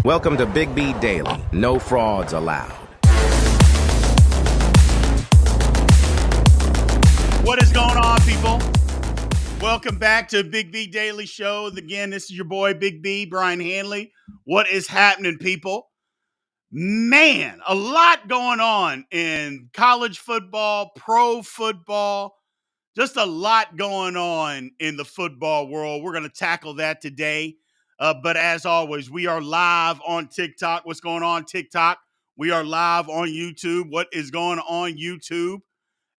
Welcome to Big B Daily. No frauds allowed. What is going on, people? Welcome back to Big B Daily Show. Again, this is your boy, Big B, Brien Hanley. What is happening, people? Man, a lot going on in college football, pro football, just a lot going on in the football world. We're going to tackle that today. But as always, we are live on TikTok. What's going on, TikTok? We are live on YouTube. What is going on, YouTube?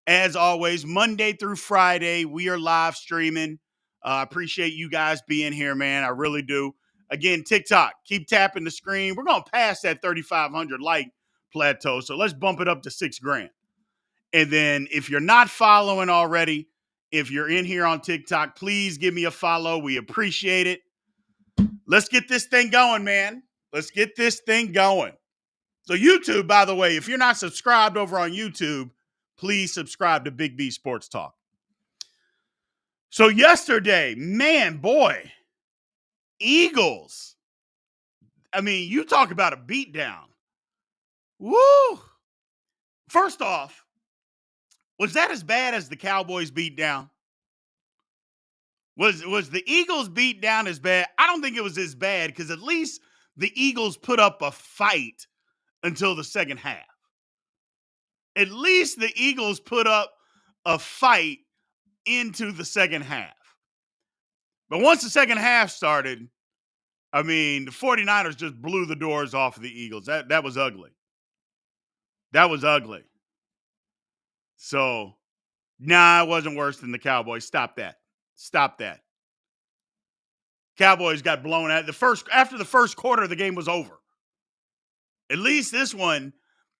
As always, Monday through Friday, we are live streaming. I appreciate you guys being here, man. I really do. Again, TikTok, keep tapping the screen. We're going to pass that 3,500 like plateau, so let's bump it up to $6,000. And then if you're not following already, if you're in here on TikTok, please give me a follow. We appreciate it. Let's get this thing going, man. Let's get this thing going. So YouTube, by the way, if you're not subscribed over on YouTube, please subscribe to Big B Sports Talk. So yesterday, man, boy, Eagles. I mean, you talk about a beatdown. Woo! First off, was that as bad as the Cowboys beatdown? Was the Eagles beatdown as bad? I don't think it was as bad because at least the Eagles put up a fight until the second half. At least the Eagles put up a fight into the second half. But once the second half started, I mean, the 49ers just blew the doors off of the Eagles. That was ugly. That was ugly. So, nah, it wasn't worse than the Cowboys. Stop that. Stop that. Cowboys got blown out. After the first quarter, the game was over. At least this one,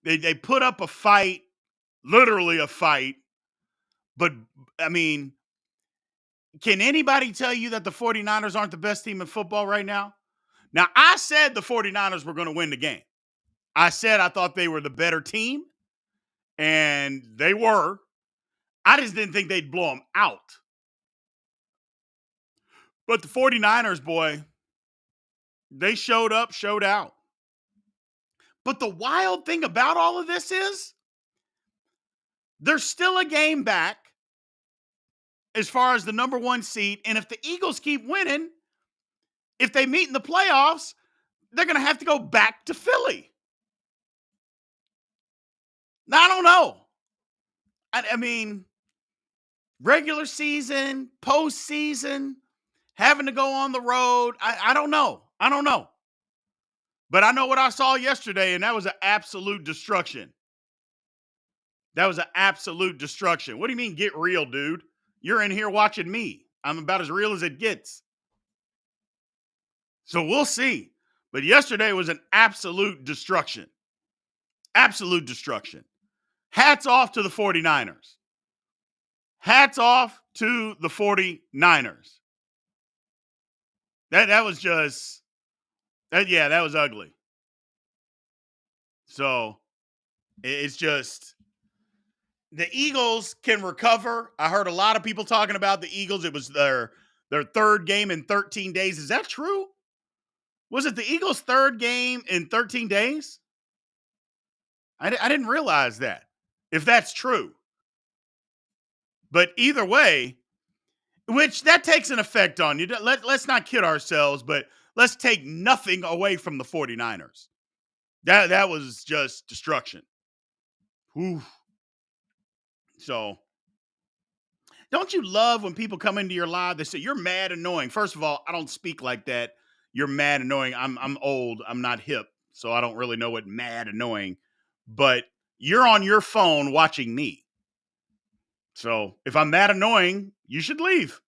they put up a fight, literally a fight. But, I mean, can anybody tell you that the 49ers aren't the best team in football right now? Now, I said the 49ers were going to win the game. I said I thought they were the better team, and they were. I just didn't think they'd blow them out. But the 49ers, boy, they showed up, showed out. But the wild thing about all of this is there's still a game back as far as the number one seed. And if the Eagles keep winning, if they meet in the playoffs, they're going to have to go back to Philly. Now, I don't know. I mean, regular season, postseason, having to go on the road. I don't know. I don't know. But I know what I saw yesterday, and that was an absolute destruction. That was an absolute destruction. What do you mean, get real, dude? You're in here watching me. I'm about as real as it gets. So we'll see. But yesterday was an absolute destruction. Absolute destruction. Hats off to the 49ers. Hats off to the 49ers. That was just, that was ugly. So it's just, the Eagles can recover. I heard a lot of people talking about the Eagles. It was their third game in 13 days. Is that true? Was it the Eagles' third game in 13 days? I didn't realize that, if that's true. But either way, which that takes an effect on you. Let's not kid ourselves, but let's take nothing away from the 49ers. That was just destruction. Whew. So, don't you love when people come into your live, they say, you're mad annoying. First of all, I don't speak like that. You're mad annoying. I'm old. I'm not hip, so I don't really know what mad annoying. But you're on your phone watching me. So if I'm mad annoying, you should leave.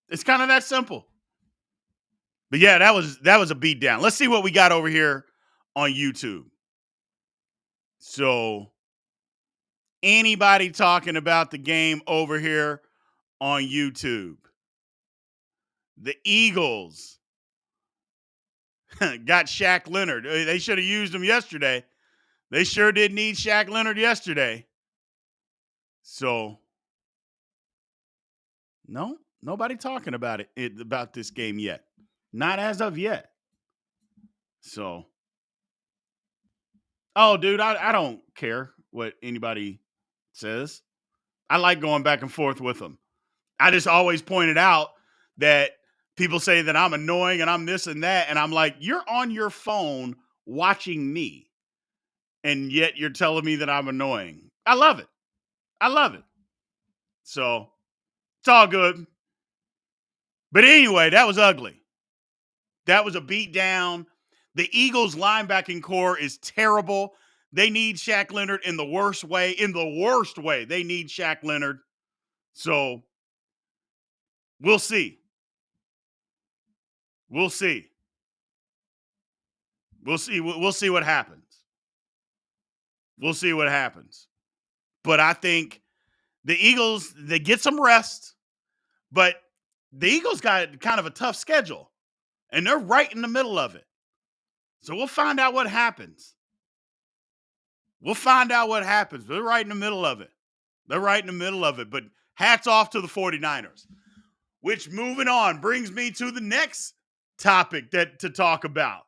It's kind of that simple. But yeah, that was a beatdown. Let's see what we got over here on YouTube. So anybody talking about the game over here on YouTube? The Eagles got Shaq Leonard. They should have used him yesterday. They sure did need Shaq Leonard yesterday. So, no, nobody talking about about this game yet. Not as of yet. So, oh, dude, I don't care what anybody says. I like going back and forth with them. I just always pointed out that people say that I'm annoying and I'm this and that. And I'm like, you're on your phone watching me. And yet you're telling me that I'm annoying. I love it. I love it. So it's all good. But anyway, that was ugly. That was a beat down. The Eagles linebacking core is terrible. They need Shaq Leonard in the worst way. In the worst way, they need Shaq Leonard. So we'll see. We'll see. We'll see. We'll see what happens. We'll see what happens. But I think the Eagles, they get some rest, but the Eagles got kind of a tough schedule, and they're right in the middle of it. So we'll find out what happens. We'll find out what happens. They're right in the middle of it. They're right in the middle of it. But hats off to the 49ers, which, moving on, brings me to the next topic to talk about.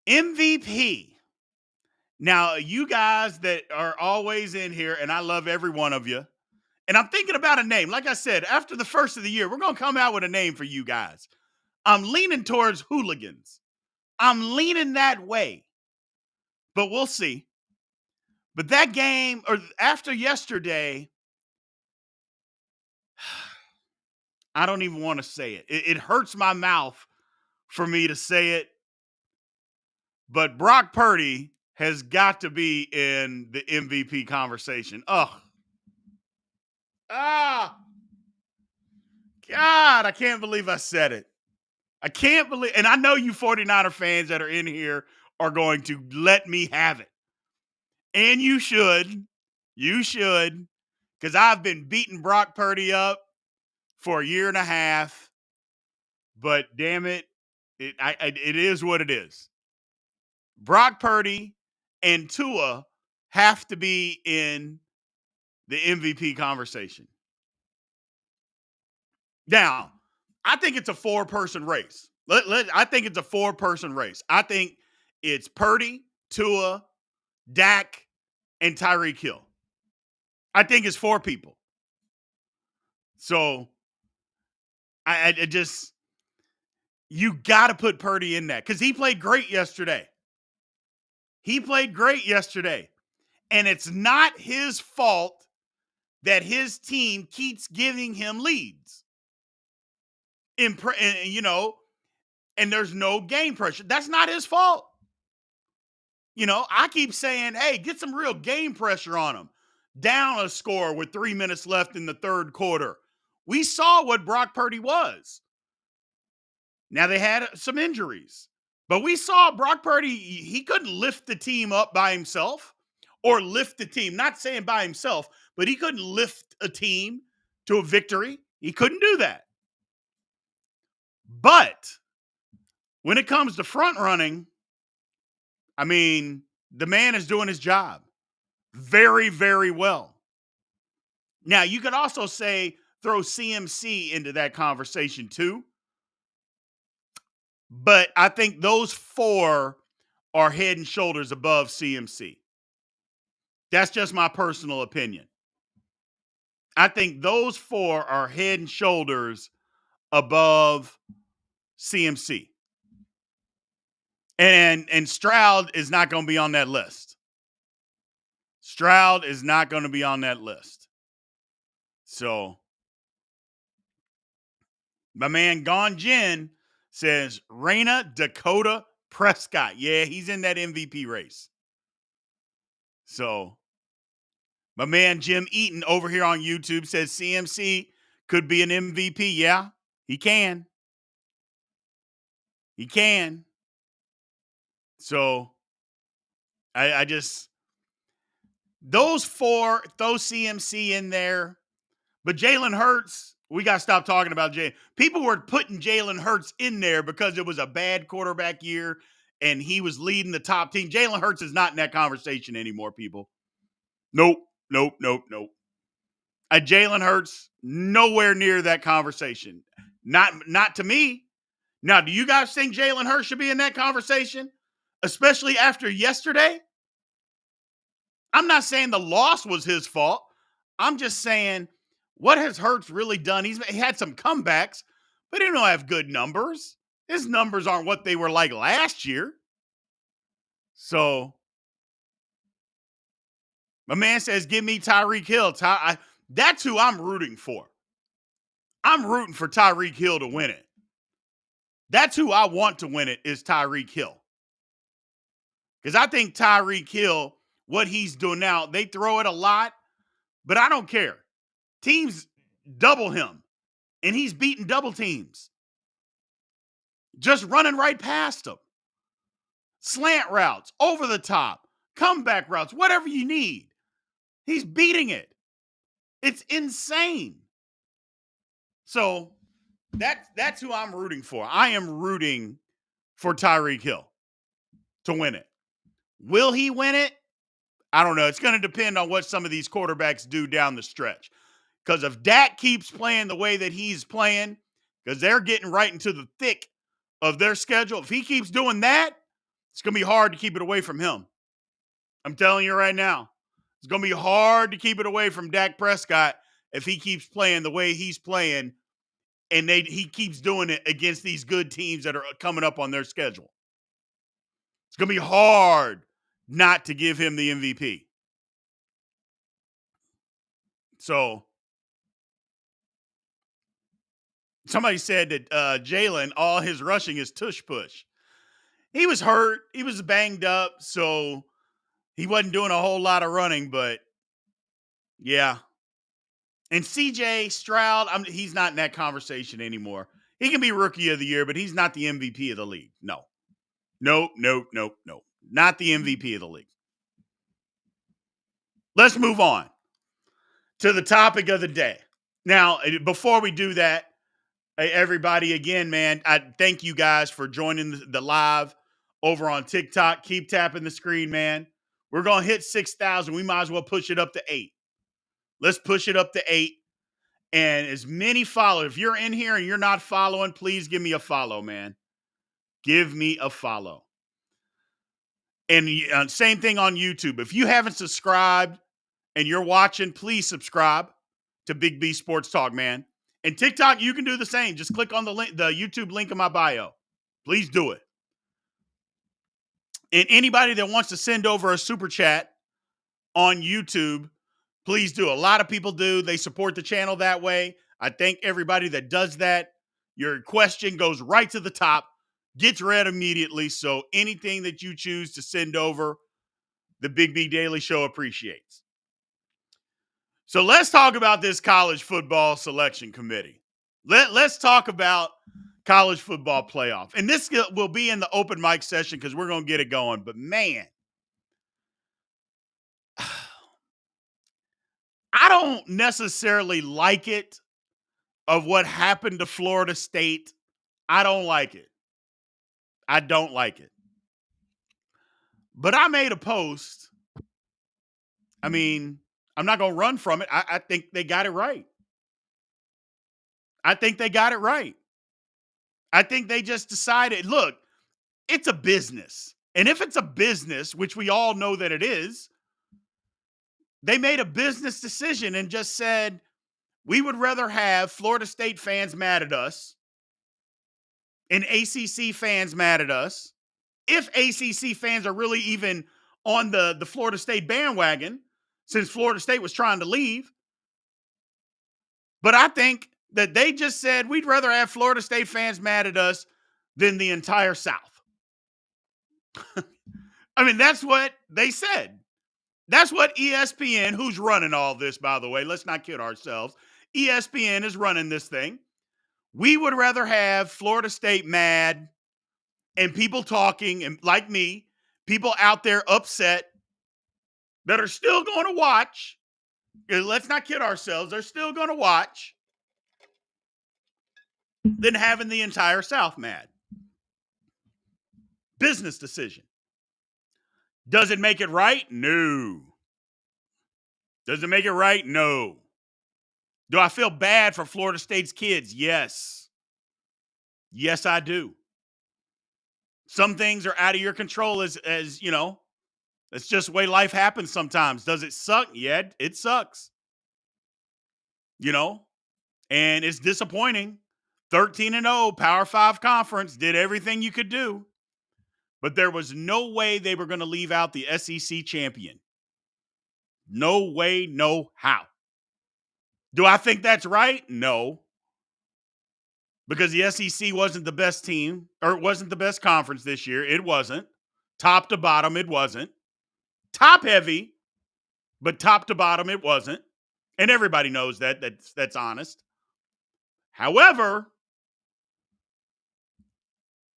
MVP. Now, you guys that are always in here, and I love every one of you, and I'm thinking about a name. Like I said, after the first of the year, we're going to come out with a name for you guys. I'm leaning towards hooligans. I'm leaning that way, but we'll see. But that game, or after yesterday, I don't even want to say it. It hurts my mouth for me to say it, but Brock Purdy has got to be in the MVP conversation. Oh, God, I can't believe I said it. I can't believe, and I know you 49er fans that are in here are going to let me have it. And you should, because I've been beating Brock Purdy up for a year and a half, but damn it, it is what it is. Brock Purdy and Tua have to be in the MVP conversation. Now, I think it's a four-person race. I think it's a four-person race. I think it's Purdy, Tua, Dak, and Tyreek Hill. I think it's four people. So I just, you got to put Purdy in that because he played great yesterday. And it's not his fault that his team keeps giving him leads. And there's no game pressure. That's not his fault. I keep saying, hey, get some real game pressure on him. Down a score with 3 minutes left in the third quarter. We saw what Brock Purdy was. Now, they had some injuries, but we saw Brock Purdy, he couldn't lift the team up by himself or lift the team. Not saying by himself, but he couldn't lift a team to a victory. He couldn't do that. But when it comes to front running, I mean, the man is doing his job very, very well. Now, you could also throw CMC into that conversation too. But I think those four are head and shoulders above CMC. That's just my personal opinion. I think those four are head and shoulders above CMC. And Stroud is not going to be on that list. So, my man Gon Jin says Raina Dakota Prescott. Yeah, he's in that MVP race. So, my man Jim Eaton over here on YouTube says CMC could be an MVP. Yeah, he can. So, I just, those four, throw CMC in there. But Jalen Hurts, we got to stop talking about Jalen. People were putting Jalen Hurts in there because it was a bad quarterback year and he was leading the top team. Jalen Hurts is not in that conversation anymore, people. Nope. Jalen Hurts, nowhere near that conversation. Not to me. Now, do you guys think Jalen Hurts should be in that conversation, especially after yesterday? I'm not saying the loss was his fault. I'm just saying, what has Hurts really done? He had some comebacks, but he don't have good numbers. His numbers aren't what they were like last year. So, my man says, give me Tyreek Hill. That's who I'm rooting for. I'm rooting for Tyreek Hill to win it. That's who I want to win it, is Tyreek Hill. Because I think Tyreek Hill, what he's doing now, they throw it a lot, but I don't care. Teams double him, and he's beating double teams. Just running right past them. Slant routes, over the top, comeback routes, whatever you need. He's beating it. It's insane. So that's who I'm rooting for. I am rooting for Tyreek Hill to win it. Will he win it? I don't know. It's going to depend on what some of these quarterbacks do down the stretch. Because if Dak keeps playing the way that he's playing, because they're getting right into the thick of their schedule, if he keeps doing that, it's going to be hard to keep it away from him. I'm telling you right now. It's going to be hard to keep it away from Dak Prescott if he keeps playing the way he's playing and he keeps doing it against these good teams that are coming up on their schedule. It's going to be hard not to give him the MVP. So, somebody said that Jalen, all his rushing is tush push. He was hurt. He was banged up, so he wasn't doing a whole lot of running, but yeah. And CJ Stroud, he's not in that conversation anymore. He can be rookie of the year, but he's not the MVP of the league. No. Nope. Not the MVP of the league. Let's move on to the topic of the day. Now, before we do that, hey, everybody, again, man, I thank you guys for joining the live over on TikTok. Keep tapping the screen, man. We're going to hit 6,000. We might as well push it up to 8. Let's push it up to 8. And as many followers, if you're in here and you're not following, please give me a follow, man. Give me a follow. And same thing on YouTube. If you haven't subscribed and you're watching, please subscribe to Big B Sports Talk, man. And TikTok, you can do the same. Just click on the link, the YouTube link in my bio. Please do it. And anybody that wants to send over a super chat on YouTube, please do. A lot of people do. They support the channel that way. I thank everybody that does that. Your question goes right to the top, gets read immediately. So anything that you choose to send over, the Big B Daily Show appreciates. So let's talk about this college football selection committee. Let's talk about college football playoff. And this will be in the open mic session because we're going to get it going. But man, I don't necessarily like it of what happened to Florida State. I don't like it. I don't like it. But I made a post. I mean, I'm not going to run from it. I think they got it right. I think they got it right. I think they just decided, look, it's a business. And if it's a business, which we all know that it is, they made a business decision and just said, we would rather have Florida State fans mad at us and ACC fans mad at us. If ACC fans are really even on the Florida State bandwagon, since Florida State was trying to leave. But I think that they just said, we'd rather have Florida State fans mad at us than the entire South. I mean, that's what they said. That's what ESPN, who's running all this, by the way, let's not kid ourselves. ESPN is running this thing. We would rather have Florida State mad and people talking, and like me, people out there upset that are still going to watch. Let's not kid ourselves. They're still going to watch than having the entire South mad. Business decision. Does it make it right? No. Does it make it right? No. Do I feel bad for Florida State's kids? Yes. Yes, I do. Some things are out of your control as you know, that's just the way life happens sometimes. Does it suck? Yeah, it sucks. You know, and it's disappointing. 13-0, Power 5 conference, did everything you could do, but there was no way they were going to leave out the SEC champion. No way, no how. Do I think that's right? No. Because the SEC wasn't the best team, or it wasn't the best conference this year. It wasn't. Top to bottom, it wasn't. Top heavy, but top to bottom, it wasn't. And everybody knows that. That's honest. However,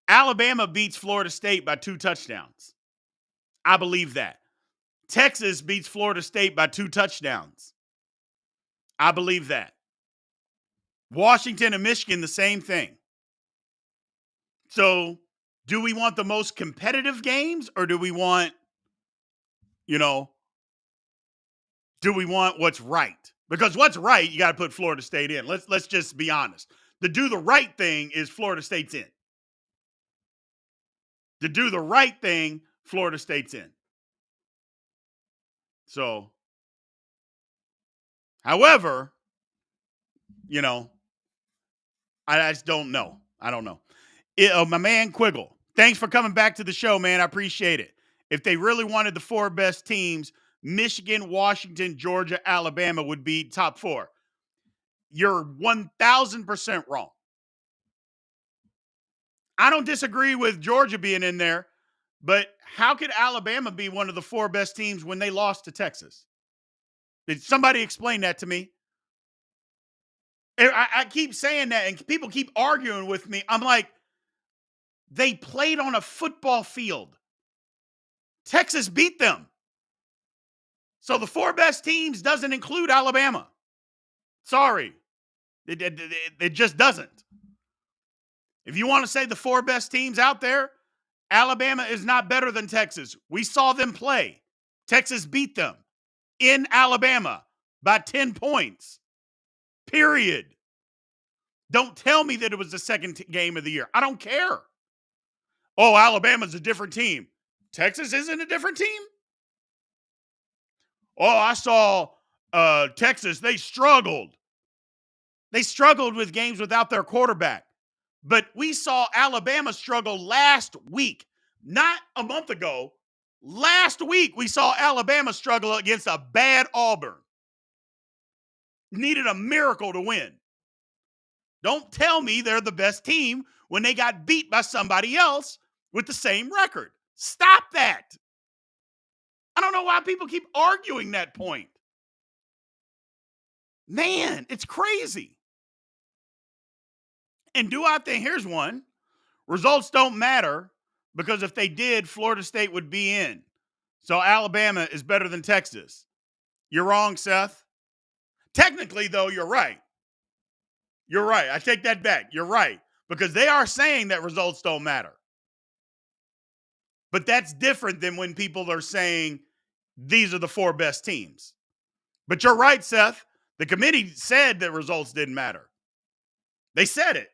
Alabama beats Florida State by 2 touchdowns. I believe that. Texas beats Florida State by 2 touchdowns. I believe that. Washington and Michigan, the same thing. So, do we want the most competitive games, or do we want, do we want what's right? Because what's right, you got to put Florida State in. Let's just be honest. To do the right thing is Florida State's in. To do the right thing, Florida State's in. So, however, I just don't know. I don't know. My man Quiggle, thanks for coming back to the show, man. I appreciate it. If they really wanted the 4 best teams, Michigan, Washington, Georgia, Alabama would be top 4. You're 1,000% wrong. I don't disagree with Georgia being in there, but how could Alabama be one of the 4 best teams when they lost to Texas? Did somebody explain that to me? I keep saying that, and people keep arguing with me. I'm like, they played on a football field. Texas beat them. So the 4 best teams doesn't include Alabama. Sorry. It just doesn't. If you want to say the 4 best teams out there, Alabama is not better than Texas. We saw them play. Texas beat them in Alabama by 10 points. Period. Don't tell me that it was the second game of the year. I don't care. Oh, Alabama's a different team. Texas isn't a different team? Oh, I saw Texas. They struggled. They struggled with games without their quarterback. But we saw Alabama struggle last week, not a month ago. Last week, we saw Alabama struggle against a bad Auburn. Needed a miracle to win. Don't tell me they're the best team when they got beat by somebody else with the same record. Stop that. I don't know why people keep arguing that point. Man, it's crazy. And do I think, here's one, results don't matter because if they did, Florida State would be in. So Alabama is better than Texas. You're wrong, Seth. Technically, though, you're right. You're right. I take that back. You're right. Because they are saying that results don't matter. But that's different than when people are saying these are the 4 best teams. But you're right, Seth. The committee said that results didn't matter. They said it.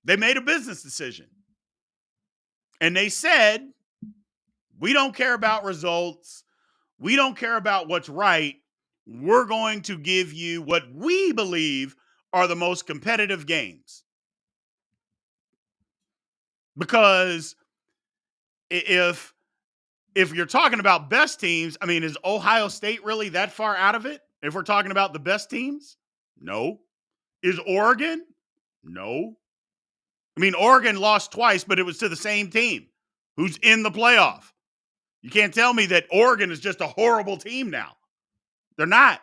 They made a business decision. And they said, we don't care about results. We don't care about what's right. We're going to give you what we believe are the most competitive games. Because if you're talking about best teams, I mean, is Ohio State really that far out of it? If we're talking about the best teams? No. Is Oregon? No. I mean, Oregon lost twice, but it was to the same team who's in the playoff. You can't tell me that Oregon is just a horrible team now. They're not.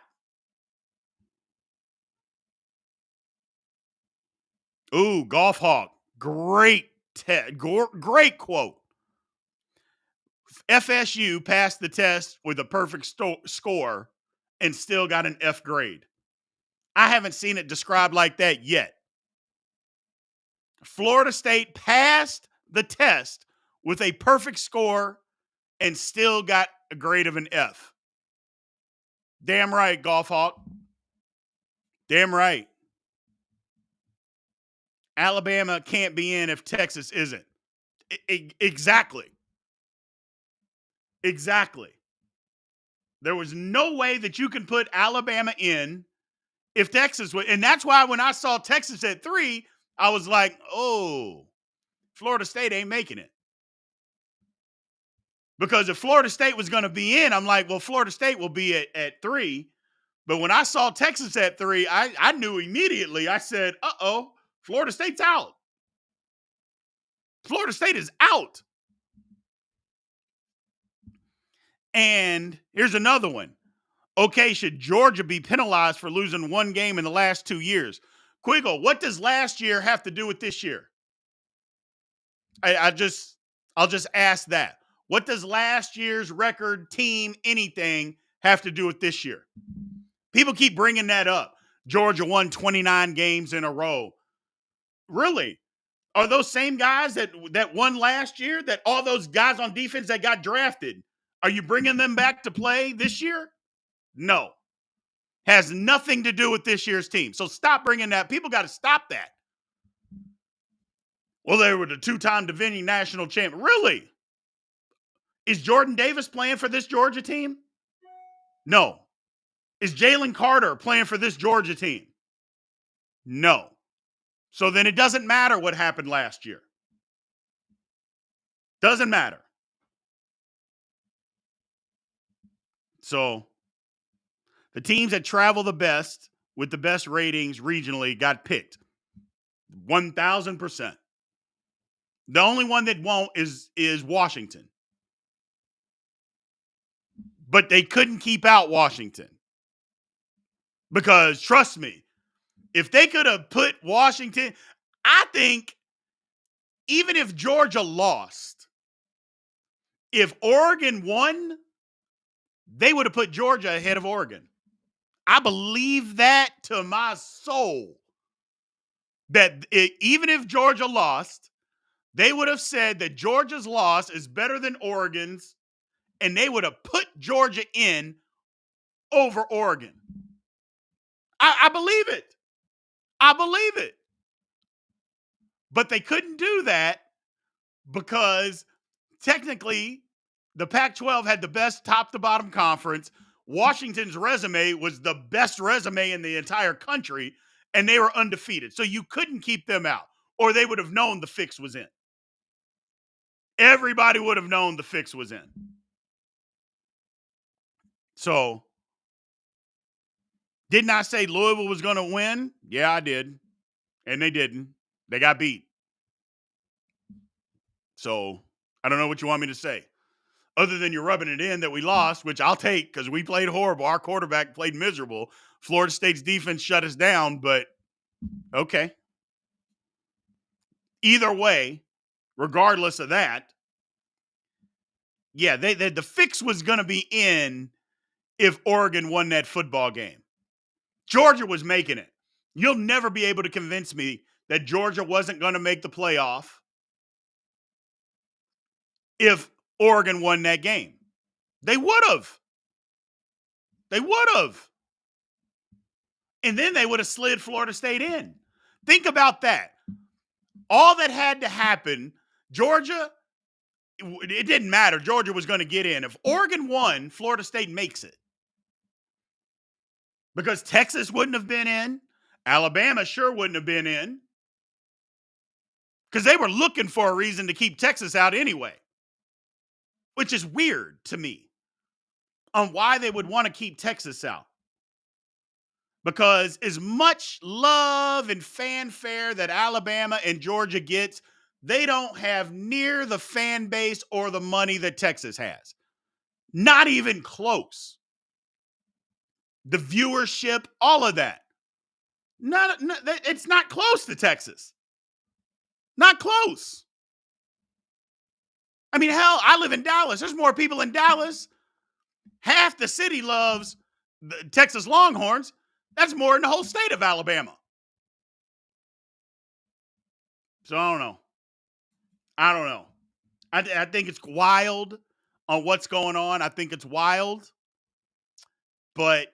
Ooh, Golf Hawk. Great quote. FSU passed the test with a perfect score and still got an F grade. I haven't seen it described like that yet. Florida State passed the test with a perfect score and still got a grade of an F. Damn right, Golf Hawk. Damn right. Alabama can't be in if Texas isn't. Exactly. Exactly. There was no way that you can put Alabama in if Texas would. And that's why when I saw Texas at 3, I was like, oh, Florida State ain't making it. Because if Florida State was going to be in, I'm like, well, Florida State will be at 3. But when I saw Texas at 3, I knew immediately. I said, uh-oh, Florida State's out. Florida State is out. And here's another one. Okay, should Georgia be penalized for losing one game in the last 2 years? Quiggle, what does last year have to do with this year? I'll just ask that. What does last year's record, team, anything have to do with this year? People keep bringing that up. Georgia won 29 games in a row. Really? Are those same guys that won last year, that all those guys on defense that got drafted, are you bringing them back to play this year? No. Has nothing to do with this year's team. So stop bringing that. People got to stop that. Well, they were the 2-time defending national champion. Really? Is Jordan Davis playing for this Georgia team? No. Is Jalen Carter playing for this Georgia team? No. So then it doesn't matter what happened last year. Doesn't matter. So the teams that travel the best with the best ratings regionally got picked. 1,000%. The only one that won't is Washington. But they couldn't keep out Washington. Because trust me, if they could have put Washington, I think even if Georgia lost, if Oregon won, they would have put Georgia ahead of Oregon. I believe that to my soul. That even if Georgia lost, they would have said that Georgia's loss is better than Oregon's, and they would have put Georgia in over Oregon. I believe it. I believe it. But they couldn't do that because technically the Pac-12 had the best top-to-bottom conference. Washington's resume was the best resume in the entire country, and they were undefeated. So you couldn't keep them out, or they would have known the fix was in. Everybody would have known the fix was in. So, didn't I say Louisville was going to win? Yeah, I did. And they didn't. They got beat. So, I don't know what you want me to say. Other than you're rubbing it in that we lost, which I'll take because we played horrible. Our quarterback played miserable. Florida State's defense shut us down, but okay. Either way, regardless of that, yeah, the fix was going to be in if Oregon won that football game. Georgia was making it. You'll never be able to convince me that Georgia wasn't going to make the playoff if Oregon won that game. They would have. They would have. And then they would have slid Florida State in. Think about that. All that had to happen, Georgia, it didn't matter. Georgia was going to get in. If Oregon won, Florida State makes it. Because Texas wouldn't have been in. Alabama sure wouldn't have been in. Because they were looking for a reason to keep Texas out anyway. Which is weird to me on why they would want to keep Texas out. Because as much love and fanfare that Alabama and Georgia gets, they don't have near the fan base or the money that Texas has. Not even close. The viewership, all of that. It's not close to Texas. Not close. I mean, hell, I live in Dallas. There's more people in Dallas. Half the city loves the Texas Longhorns. That's more than the whole state of Alabama. So I don't know. I think it's wild on what's going on. I think it's wild. But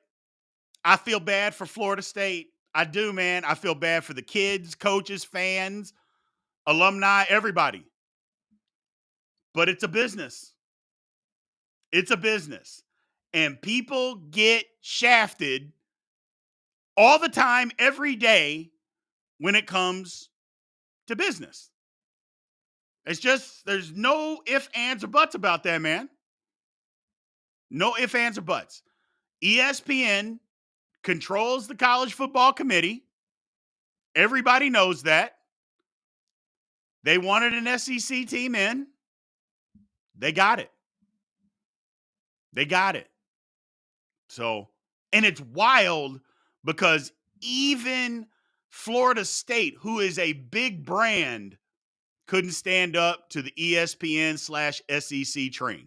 I feel bad for Florida State. I do, man. I feel bad for the kids, coaches, fans, alumni, everybody. But it's a business. It's a business. And people get shafted all the time, every day when it comes to business. It's just, there's no ifs, ands, or buts about that, man. No ifs, ands, or buts. ESPN controls the college football committee. Everybody knows that. They wanted an SEC team in. They got it. They got it. So, and it's wild because even Florida State, who is a big brand, couldn't stand up to the ESPN/SEC train.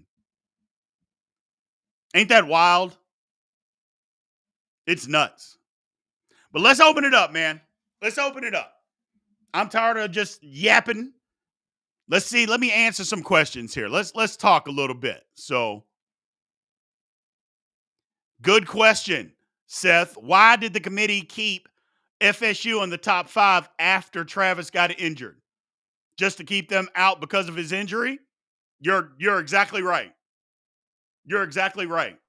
Ain't that wild? It's nuts. But let's open it up, man. Let's open it up. I'm tired of just yapping. Let's see. Let me answer some questions here. Let's talk a little bit. So, good question, Seth. Why did the committee keep FSU in the top 5 after Travis got injured? Just to keep them out because of his injury? You're exactly right. You're exactly right.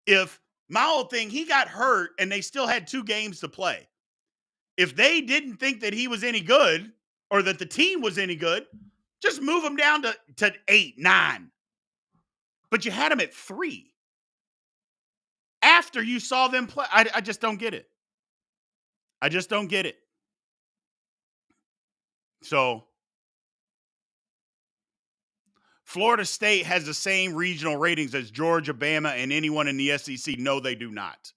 If my whole thing, he got hurt and they still had 2 games to play. If they didn't think that he was any good or that the team was any good, just move him down to 8, 9. But you had him at 3. After you saw them play, I just don't get it. I just don't get it. So, Florida State has the same regional ratings as Georgia, Bama, and anyone in the SEC. No, they do not.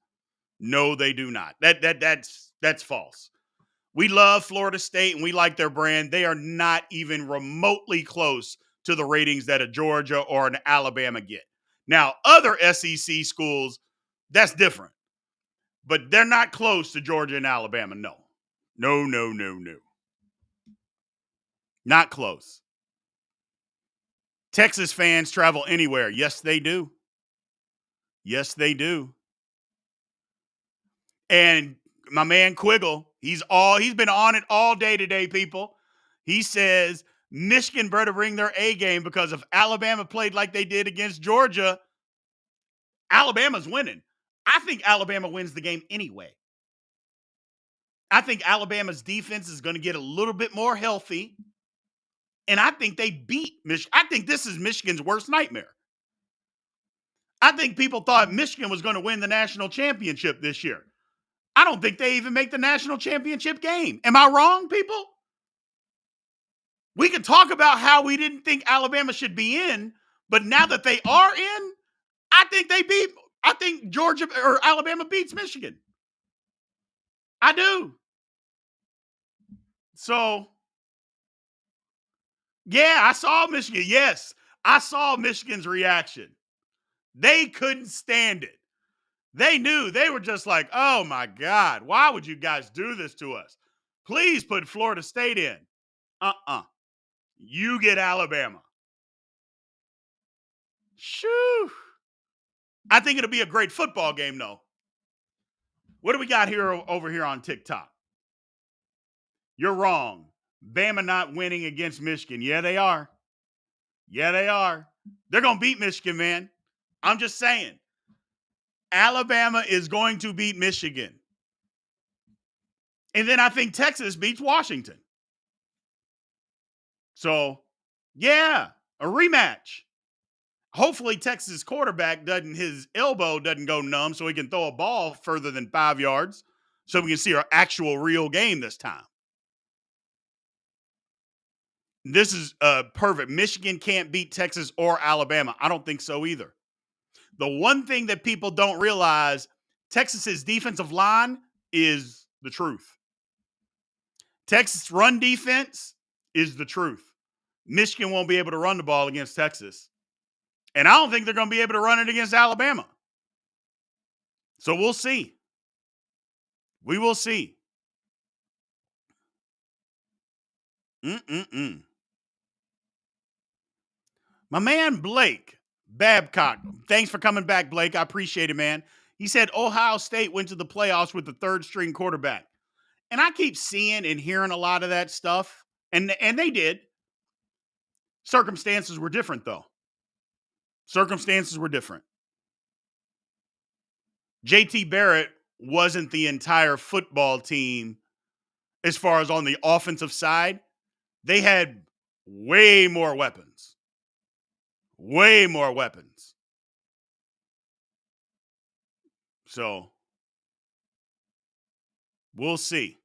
No, they do not. That's false. We love Florida State and we like their brand. They are not even remotely close to the ratings that a Georgia or an Alabama get. Now, other SEC schools, that's different. But they're not close to Georgia and Alabama. No. No, no, no, no. Not close. Texas fans travel anywhere. Yes, they do. Yes, they do. And my man Quiggle, he's been on it all day today, people. He says Michigan better bring their A game because if Alabama played like they did against Georgia, Alabama's winning. I think Alabama wins the game anyway. I think Alabama's defense is going to get a little bit more healthy. And I think they beat Michigan. I think this is Michigan's worst nightmare. I think people thought Michigan was going to win the national championship this year. I don't think they even make the national championship game. Am I wrong, people? We could talk about how we didn't think Alabama should be in, but now that they are in, I think Georgia or Alabama beats Michigan. I do. So, yeah, I saw Michigan. Yes, I saw Michigan's reaction. They couldn't stand it. They knew. They were just like, oh my God, why would you guys do this to us? Please put Florida State in. You get Alabama. Shoo. I think it'll be a great football game, though. What do we got here over here on TikTok? You're wrong. Bama not winning against Michigan. Yeah, they are. Yeah, they are. They're going to beat Michigan, man. I'm just saying. Alabama is going to beat Michigan. And then I think Texas beats Washington. So, yeah, a rematch. Hopefully Texas quarterback his elbow doesn't go numb so he can throw a ball further than 5 yards so we can see our actual real game this time. This is perfect. Michigan can't beat Texas or Alabama. I don't think so either. The one thing that people don't realize, Texas's defensive line is the truth. Texas run defense is the truth. Michigan won't be able to run the ball against Texas. And I don't think they're going to be able to run it against Alabama. So we'll see. We will see. My man Blake Babcock. Thanks for coming back, Blake. I appreciate it, man. He said Ohio State went to the playoffs with the third string quarterback. And I keep seeing and hearing a lot of that stuff. And they did. Circumstances were different, though. Circumstances were different. JT Barrett wasn't the entire football team as far as on the offensive side. They had way more weapons. Way more weapons. So, we'll see.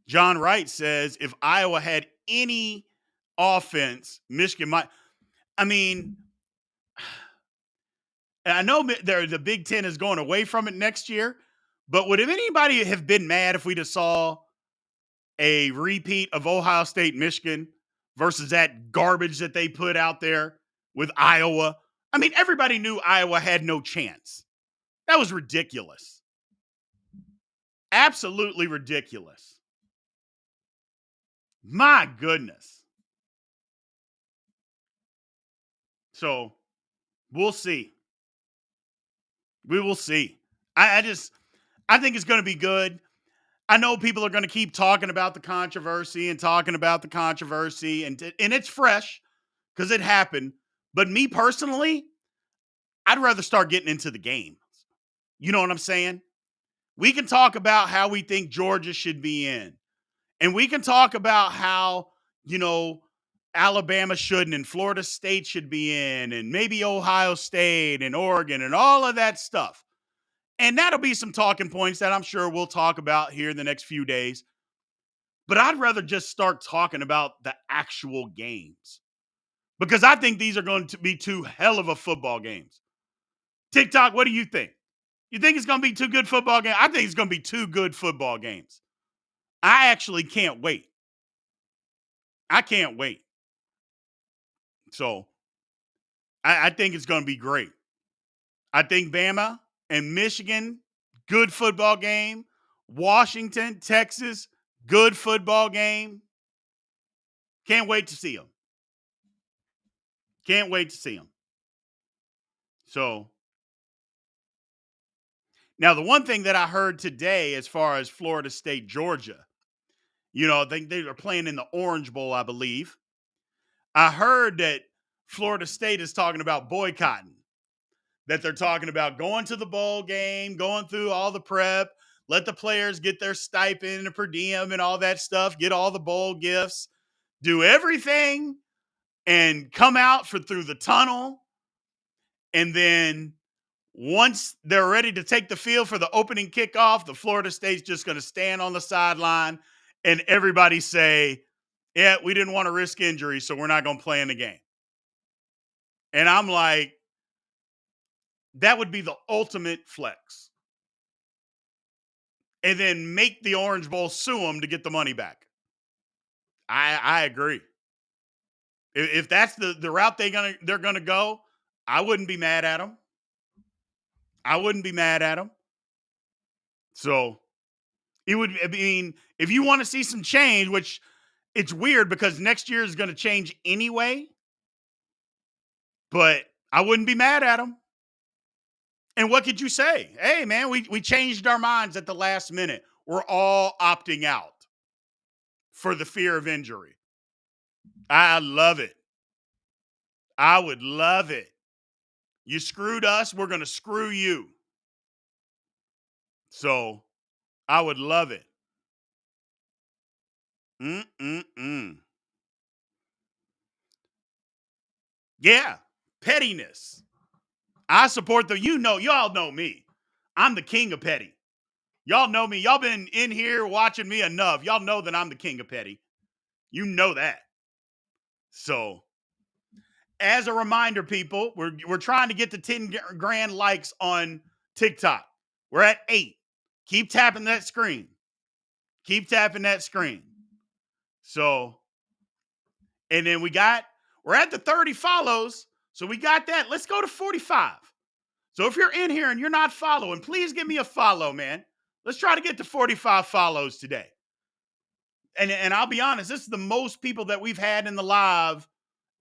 John Wright says if Iowa had any offense, Michigan might. I mean, I know the Big Ten is going away from it next year, but would anybody have been mad if we just saw a repeat of Ohio State, Michigan versus that garbage that they put out there with Iowa? I mean, everybody knew Iowa had no chance. That was ridiculous. Absolutely ridiculous. My goodness. So we'll see. We will see. I think it's going to be good. I know people are going to keep talking about the controversy and it's fresh because it happened. But me personally, I'd rather start getting into the game. You know what I'm saying? We can talk about how we think Georgia should be in. And we can talk about how, Alabama shouldn't and Florida State should be in and maybe Ohio State and Oregon and all of that stuff. And that'll be some talking points that I'm sure we'll talk about here in the next few days. But I'd rather just start talking about the actual games because I think these are going to be two hell of a football games. TikTok, what do you think? You think it's going to be two good football games? I think it's going to be two good football games. I actually can't wait. I can't wait. So I think it's going to be great. I think Bama and Michigan, good football game. Washington, Texas, good football game. Can't wait to see them. Can't wait to see them. So now the one thing that I heard today as far as Florida State, Georgia, I think they are playing in the Orange Bowl, I believe. I heard that Florida State is talking about boycotting, that they're talking about going to the bowl game, going through all the prep, let the players get their stipend and per diem and all that stuff, get all the bowl gifts, do everything, and come out through the tunnel. And then once they're ready to take the field for the opening kickoff, the Florida State's just going to stand on the sideline and everybody say, yeah, we didn't want to risk injury, so we're not going to play in the game. And I'm like, that would be the ultimate flex. And then make the Orange Bowl sue them to get the money back. I agree. If that's the route they're gonna go, I wouldn't be mad at them. So it would, if you want to see some change, which it's weird because next year is going to change anyway, but I wouldn't be mad at them. And what could you say? Hey, man, we changed our minds at the last minute. We're all opting out for the fear of injury. I love it. I would love it. You screwed us, we're going to screw you. So I would love it. Yeah, pettiness. I support y'all know me. I'm the king of petty. Y'all know me. Y'all been in here watching me enough. Y'all know that I'm the king of petty. You know that. So, as a reminder, people, we're trying to get to 10 grand likes on TikTok. We're at 8. Keep tapping that screen. So, and then we're at the 30 follows. So we got that. Let's go to 45. So if you're in here and you're not following, please give me a follow, man. Let's try to get to 45 follows today. And I'll be honest, this is the most people that we've had in the live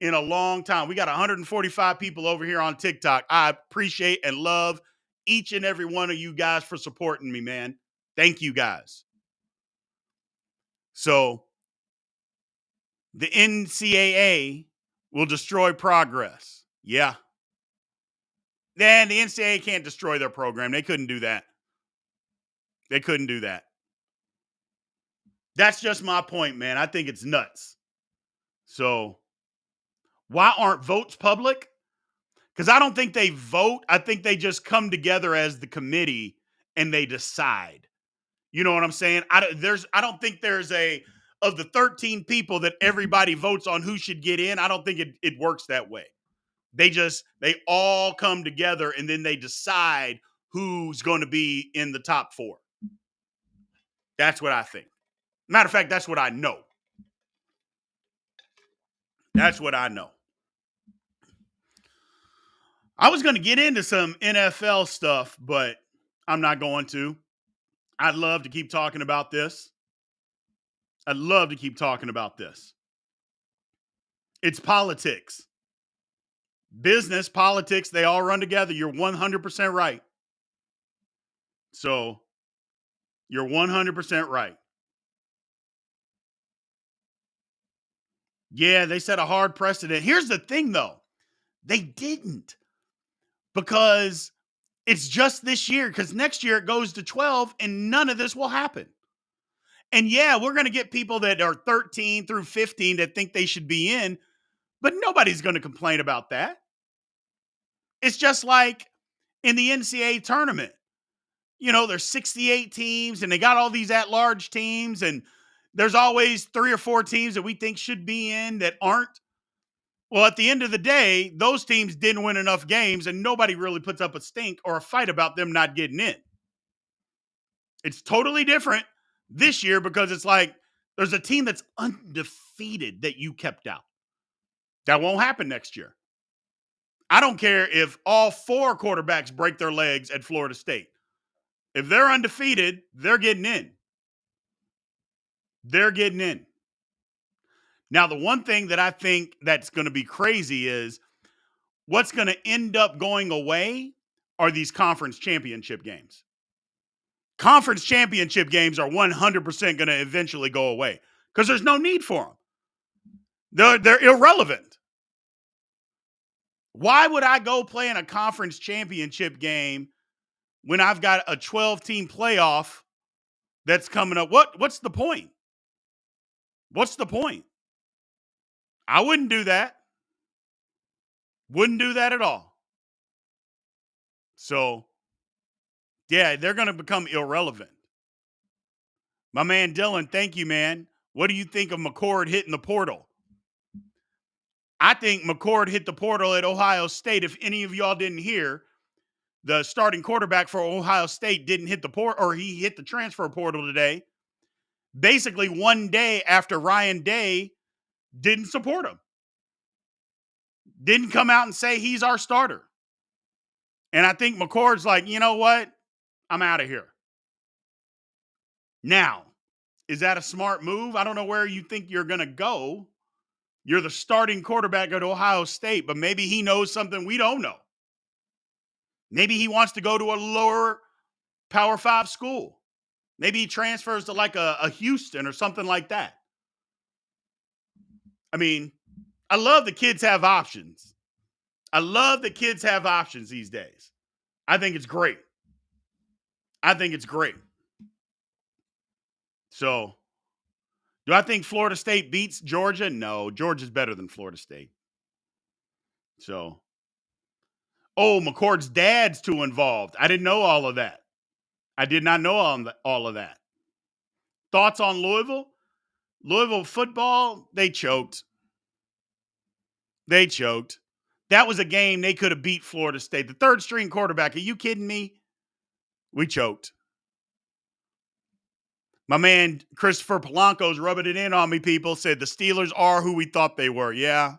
in a long time. We got 145 people over here on TikTok. I appreciate and love each and every one of you guys for supporting me, man. Thank you guys. So the NCAA will destroy progress. Yeah. Then the NCAA can't destroy their program. They couldn't do that. They couldn't do that. That's just my point, man. I think it's nuts. So why aren't votes public? Because I don't think they vote. I think they just come together as the committee and they decide. You know what I'm saying? I don't think there's of the 13 people that everybody votes on who should get in. I don't think it works that way. They all come together and then they decide who's going to be in the top 4. That's what I think. Matter of fact, that's what I know. That's what I know. I was going to get into some NFL stuff, but I'm not going to. I'd love to keep talking about this. It's politics. Business, politics, they all run together. You're 100% right. So, you're 100% right. Yeah, they set a hard precedent. Here's the thing, though. They didn't. Because it's just this year. Because next year it goes to 12 and none of this will happen. And yeah, we're going to get people that are 13 through 15 that think they should be in. But nobody's going to complain about that. It's just like in the NCAA tournament. You know, there's 68 teams and they got all these at-large teams and there's always 3 or 4 teams that we think should be in that aren't. Well, at the end of the day, those teams didn't win enough games and nobody really puts up a stink or a fight about them not getting in. It's totally different this year because it's like there's a team that's undefeated that you kept out. That won't happen next year. I don't care if all 4 quarterbacks break their legs at Florida State. If they're undefeated, they're getting in. They're getting in. Now, the one thing that I think that's going to be crazy is what's going to end up going away are these conference championship games. Conference championship games are 100% going to eventually go away because there's no need for them. They're irrelevant. Why would I go play in a conference championship game when I've got a 12-team playoff that's coming up? What's the point? What's the point? I wouldn't do that. Wouldn't do that at all. So, yeah, they're going to become irrelevant. My man Dylan, thank you, man. What do you think of McCord hitting the portal? I think McCord hit the portal at Ohio State. If any of y'all didn't hear, the starting quarterback for Ohio State didn't hit the portal, or he hit the transfer portal today. Basically, one day after Ryan Day didn't support him. Didn't come out and say he's our starter. And I think McCord's like, you know what? I'm out of here. Now, is that a smart move? I don't know where you think you're going to go. You're the starting quarterback at Ohio State, but maybe he knows something we don't know. Maybe he wants to go to a lower Power 5 school. Maybe he transfers to like a Houston or something like that. I mean, I love the kids have options. I love that kids have options these days. I think it's great. So, do I think Florida State beats Georgia? No, Georgia's better than Florida State. So, McCord's dad's too involved. I didn't know all of that. I did not know all of that. Thoughts on Louisville? Louisville football, they choked. That was a game they could have beat Florida State. The third string quarterback, are you kidding me? We choked. My man Christopher Polanco's rubbing it in on me, people. Said the Steelers are who we thought they were. Yeah,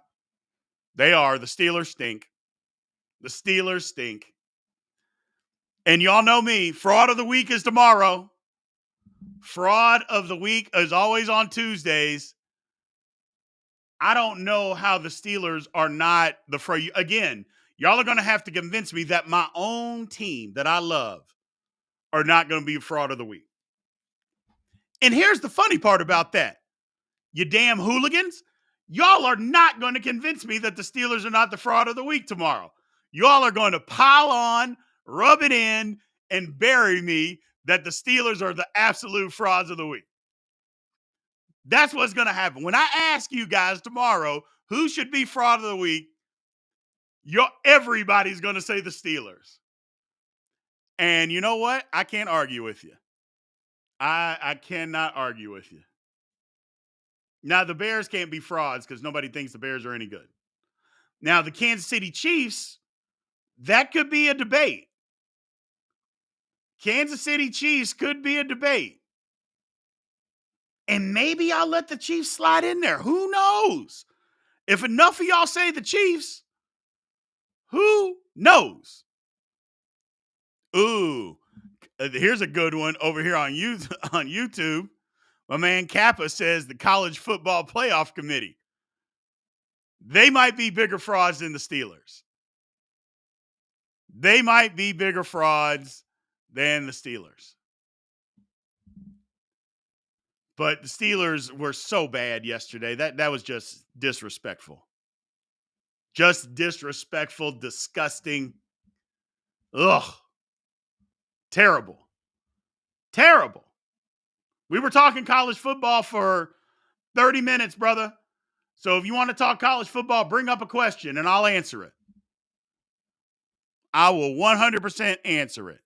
they are. The Steelers stink. And y'all know me. Fraud of the week is tomorrow. Fraud of the week is always on Tuesdays. I don't know how the Steelers are not the fraud. Again, y'all are going to have to convince me that my own team that I love are not going to be fraud of the week. And here's the funny part about that. You damn hooligans, y'all are not going to convince me that the Steelers are not the fraud of the week tomorrow. Y'all are going to pile on, rub it in, and bury me that the Steelers are the absolute frauds of the week. That's what's going to happen. When I ask you guys tomorrow who should be fraud of the week, everybody's going to say the Steelers. And you know what? I can't argue with you. I cannot argue with you. Now, the Bears can't be frauds because nobody thinks the Bears are any good. Now, the Kansas City Chiefs, that could be a debate. Kansas City Chiefs could be a debate. And maybe I'll let the Chiefs slide in there. Who knows? If enough of y'all say the Chiefs, who knows? Ooh, here's a good one over here on YouTube. My man Kappa says the College Football Playoff Committee. They might be bigger frauds than the Steelers. They might be bigger frauds than the Steelers. But the Steelers were so bad yesterday. That was just disrespectful. Just disrespectful, disgusting. Ugh. Terrible. Terrible. We were talking college football for 30 minutes, brother. So if you want to talk college football, bring up a question and I'll answer it. I will 100% answer it.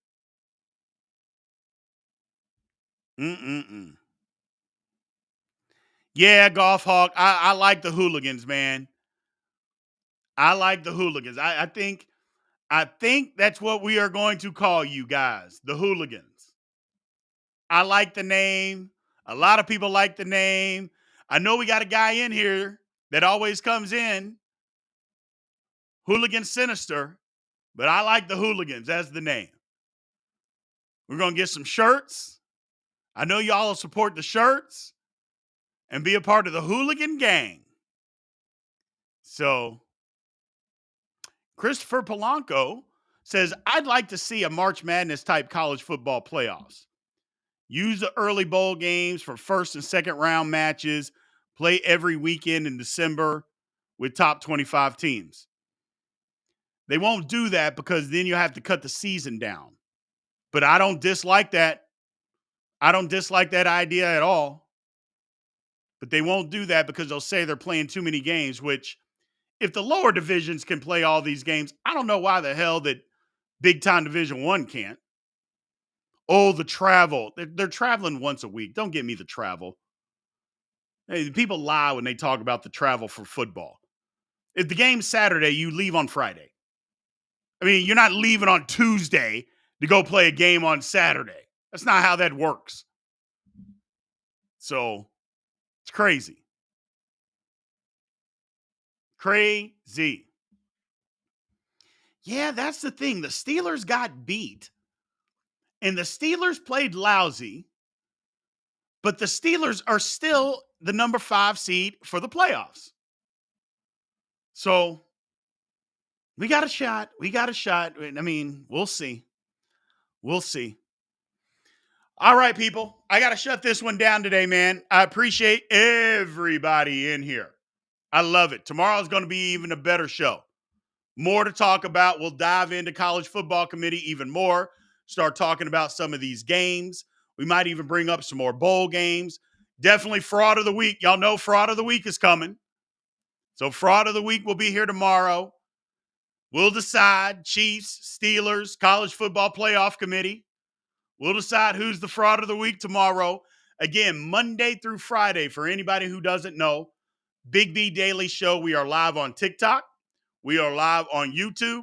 Yeah, Golf Hawk. I like the hooligans, man. I like the hooligans. I think that's what we are going to call you guys, the hooligans. I like the name. A lot of people like the name. I know we got a guy in here that always comes in, Hooligan Sinister, but I like the hooligans as the name. We're going to get some shirts. I know y'all will support the shirts and be a part of the hooligan gang. So, Christopher Polanco says, I'd like to see a March Madness type college football playoffs. Use the early bowl games for first and second round matches. Play every weekend in December with top 25 teams. They won't do that because then you have to cut the season down. But I don't dislike that. I don't dislike that idea at all. But they won't do that because they'll say they're playing too many games, which if the lower divisions can play all these games, I don't know why the hell that big time Division I can't. Oh, the travel. They're traveling once a week. Don't give me the travel. Hey, people lie when they talk about the travel for football. If the game's Saturday, you leave on Friday. I mean, you're not leaving on Tuesday to go play a game on Saturday. That's not how that works. So, it's crazy. Crazy. Yeah, that's the thing. The Steelers got beat. And the Steelers played lousy. But the Steelers are still the number 5 seed for the playoffs. So, we got a shot. We got a shot. I mean, we'll see. We'll see. All right, people. I got to shut this one down today, man. I appreciate everybody in here. I love it. Tomorrow's going to be even a better show. More to talk about. We'll dive into College Football Committee even more. Start talking about some of these games. We might even bring up some more bowl games. Definitely Fraud of the Week. Y'all know Fraud of the Week is coming. So Fraud of the Week will be here tomorrow. We'll decide Chiefs, Steelers, College Football Playoff Committee. We'll decide who's the Fraud of the Week tomorrow. Again, Monday through Friday, for anybody who doesn't know, Big B Daily Show. We are live on TikTok. We are live on YouTube.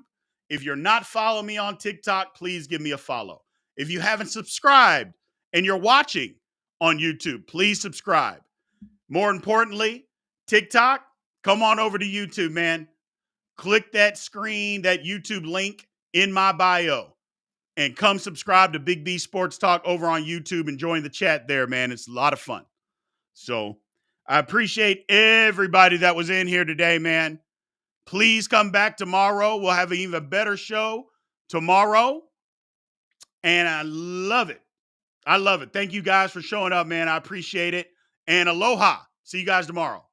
If you're not following me on TikTok, please give me a follow. If you haven't subscribed and you're watching on YouTube, please subscribe. More importantly, TikTok, come on over to YouTube, man. Click that screen, that YouTube link in my bio, and come subscribe to Big B Sports Talk over on YouTube and join the chat there, man. It's a lot of fun. So I appreciate everybody that was in here today, man. Please come back tomorrow. We'll have an even better show tomorrow. And I love it. I love it. Thank you guys for showing up, man. I appreciate it. And aloha. See you guys tomorrow.